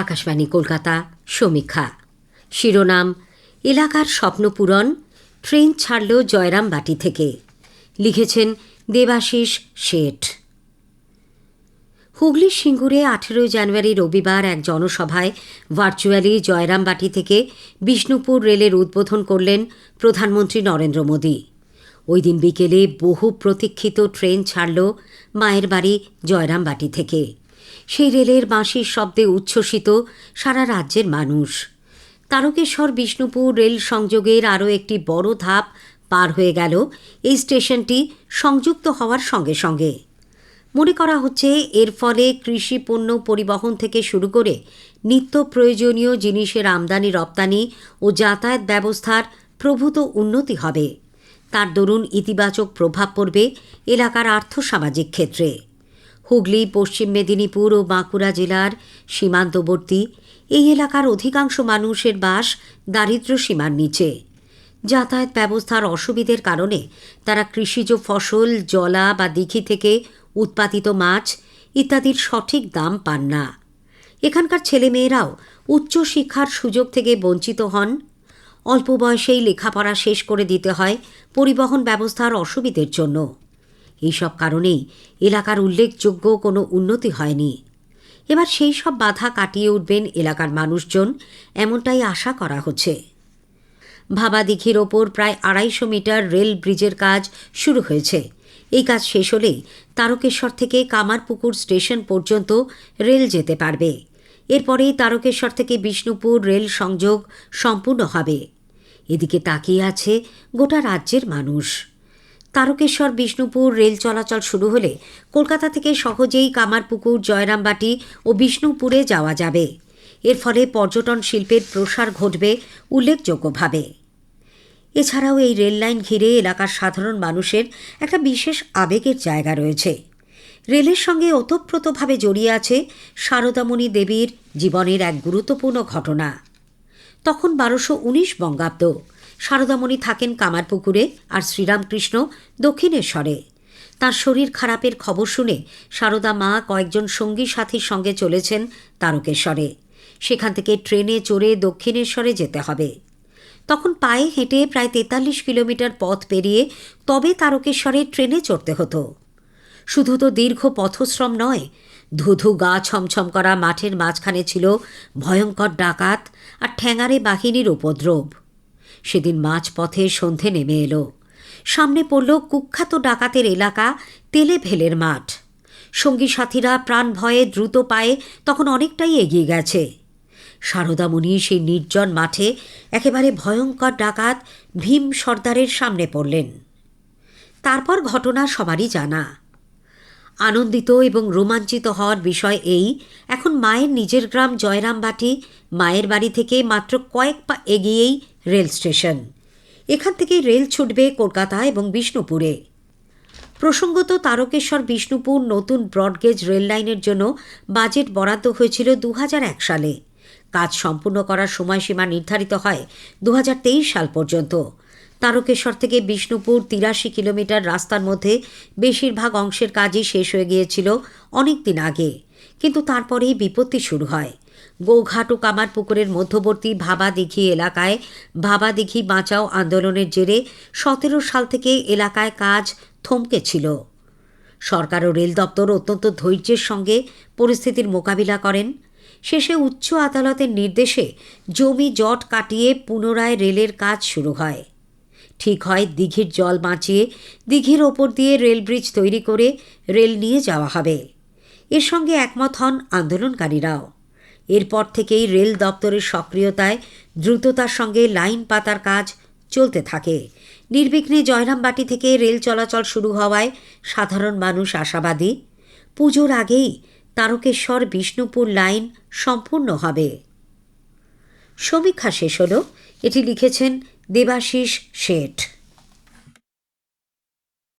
আকাশবাণী কলকাতা সমীক্ষা শিরোনাম এলাকার স্বপ্নপূরণ, ট্রেন ছাড়ল জয়রামবাটি থেকে। লিখেছেন দেবাশিস শেঠ। হুগলির সিঙ্গুরে 18 জানুয়ারি রবিবার এক জনসভায় ভার্চুয়ালি জয়রামবাটি থেকে বিষ্ণুপুর রেলের উদ্বোধন করলেন প্রধানমন্ত্রী নরেন্দ্র মোদী। ওই দিন বিকেলে বহু প্রতীক্ষিত ট্রেন ছাড়ল মায়ের বাড়ি জয়রামবাটি থেকে। সেই রেলের বাঁশির শব্দে উচ্ছ্বসিত সারা রাজ্যের মানুষ। তারকেশ্বর বিষ্ণুপুর রেল সংযোগের আরও একটি বড় ধাপ পার হয়ে গেল এই স্টেশনটি সংযুক্ত হওয়ার সঙ্গে সঙ্গে। মনে করা হচ্ছে এর ফলে কৃষি পণ্য পরিবহন থেকে শুরু করে নিত্য প্রয়োজনীয় জিনিসের আমদানি রপ্তানি ও যাতায়াত ব্যবস্থার প্রভূত উন্নতি হবে। তার দরুন ইতিবাচক প্রভাব পড়বে এলাকার আর্থসামাজিক ক্ষেত্রে। হুগলি, পশ্চিম মেদিনীপুর ও বাঁকুড়া জেলার সীমান্তবর্তী এই এলাকার অধিকাংশ মানুষের বাস দারিদ্র্য সীমার নিচে। যাতায়াত ব্যবস্থার অসুবিধের কারণে তারা কৃষিজ ফসল, জলা বা দিঘি থেকে উৎপাদিত মাছ ইত্যাদির সঠিক দাম পান না। এখানকার ছেলেমেয়েরাও উচ্চশিক্ষার সুযোগ থেকে বঞ্চিত হন। অল্প বয়সেই লেখাপড়া শেষ করে দিতে হয় পরিবহন ব্যবস্থার অসুবিধের জন্য। এইসব কারণেই এলাকার উল্লেখযোগ্য কোনো উন্নতি হয়নি। এবার সেই সব বাধা কাটিয়ে উঠবেন এলাকার মানুষজন, এমনটাই আশা করা হচ্ছে। ভাবাদিঘির ওপর প্রায় 250 মিটার রেল ব্রিজের কাজ শুরু হয়েছে। এই কাজ শেষ হলেই তারকেশ্বর থেকে কামারপুকুর স্টেশন পর্যন্ত রেল যেতে পারবে। এরপরেই তারকেশ্বর থেকে বিষ্ণুপুর রেল সংযোগ সম্পূর্ণ হবে। এদিকে তাকিয়ে আছে গোটা রাজ্যের মানুষ। তারকেশ্বর বিষ্ণুপুর রেল চলাচল শুরু হলে কলকাতা থেকে সহজেই কামারপুকুর, জয়রামবাটি ও বিষ্ণুপুরে যাওয়া যাবে। এর ফলে পর্যটন শিল্পের প্রসার ঘটবে উল্লেখযোগ্যভাবে। এছাড়াও এই রেল লাইন ঘিরে এলাকার সাধারণ মানুষের একটা বিশেষ আবেগের জায়গা রয়েছে। রেলের সঙ্গে ওতপ্রোতভাবে জড়িয়ে আছে সারদামণি দেবীর জীবনের এক গুরুত্বপূর্ণ ঘটনা। তখন 1219 বঙ্গাব্দ। সারদামণি থাকেন কামারপুকুরে আর শ্রীরামকৃষ্ণ দক্ষিণেশ্বরে। তার শরীর খারাপের খবর শুনে সারদা মা কয়েকজন সঙ্গী সাথীর সঙ্গে চলেছেন তারকেশ্বরে। সেখান থেকে ট্রেনে চড়ে দক্ষিণেশ্বরে যেতে হবে। তখন পায়ে হেঁটে প্রায় 43 কিলোমিটার পথ পেরিয়ে তবে তারকেশ্বরে ট্রেনে চড়তে হতো। শুধু তো দীর্ঘ পথশ্রম নয়, ধুধু গা ছমছম করা মাঠের মাঝখানে ছিল ভয়ঙ্কর ডাকাত আর ঠ্যাঙারে বাহিনীর উপদ্রব। সেদিন মাঝপথে সন্ধে নেমে এলো। সামনে পড়ল কুখ্যাত ডাকাতের এলাকা তেলেভেলের মাঠ। সঙ্গী সাথীরা প্রাণ ভয়ে দ্রুত পায়ে তখন অনেকটাই এগিয়ে গেছে। সারদামণি সেই নির্জন মাঠে একেবারে ভয়ঙ্কর ডাকাত ভীম সর্দারের সামনে পড়লেন। তারপর ঘটনা সবারই জানা। আনন্দিত এবং রোমাঞ্চিত হওয়ার বিষয় এই, এখন মায়ের নিজের গ্রাম জয়রামবাটি, মায়ের বাড়ি থেকে মাত্র কয়েক পা এগিয়েই রেল স্টেশন। এখান থেকেই রেল ছুটবে কলকাতা এবং বিষ্ণুপুরে। প্রসঙ্গত, তারকেশ্বর বিষ্ণুপুর নতুন ব্রডগেজ রেল লাইনের জন্য বাজেট বরাদ্দ হয়েছিল 2001 সালে। কাজ সম্পূর্ণ করার সময়সীমা নির্ধারিত হয় 2023 সাল পর্যন্ত। তারকেশ্বর থেকে বিষ্ণুপুর 83 কিলোমিটার রাস্তার মধ্যে বেশিরভাগ অংশের কাজই শেষ হয়ে গিয়েছিল অনেক দিন আগে। কিন্তু তারপরেই বিপত্তি শুরু হয়। গোঘাট ও কামারপুকুরের মধ্যবর্তী ভাবাদিঘি এলাকায় ভাবাদিঘি বাঁচাও আন্দোলনের জেরে 17 সাল থেকে এলাকায় কাজ থমকে ছিল। সরকার ও রেল দপ্তর অত্যন্ত ধৈর্যের সঙ্গে পরিস্থিতির মোকাবিলা করেন। শেষে উচ্চ আদালতের নির্দেশে জমি জট কাটিয়ে পুনরায় রেলের কাজ শুরু হয়। ঠিক হয় দিঘির জল বাঁচিয়ে দিঘির ওপর দিয়ে রেল ব্রিজ তৈরি করে রেল নিয়ে যাওয়া হবে। এর সঙ্গে একমত হন আন্দোলনকারীরাও। এরপর থেকেই রেল দপ্তরের সক্রিয়তায় দ্রুততার সঙ্গে লাইন পাতার কাজ চলতে থাকে। নির্বিঘ্নে জয়রামবাটি থেকে রেল চলাচল শুরু হওয়ায় সাধারণ মানুষ আশাবাদী, পুজোর আগেই তারকেশ্বর বিষ্ণুপুর লাইন সম্পূর্ণ হবে। সমীক্ষা শেষ হল। এটি লিখেছেন দেবাশিস শেঠ।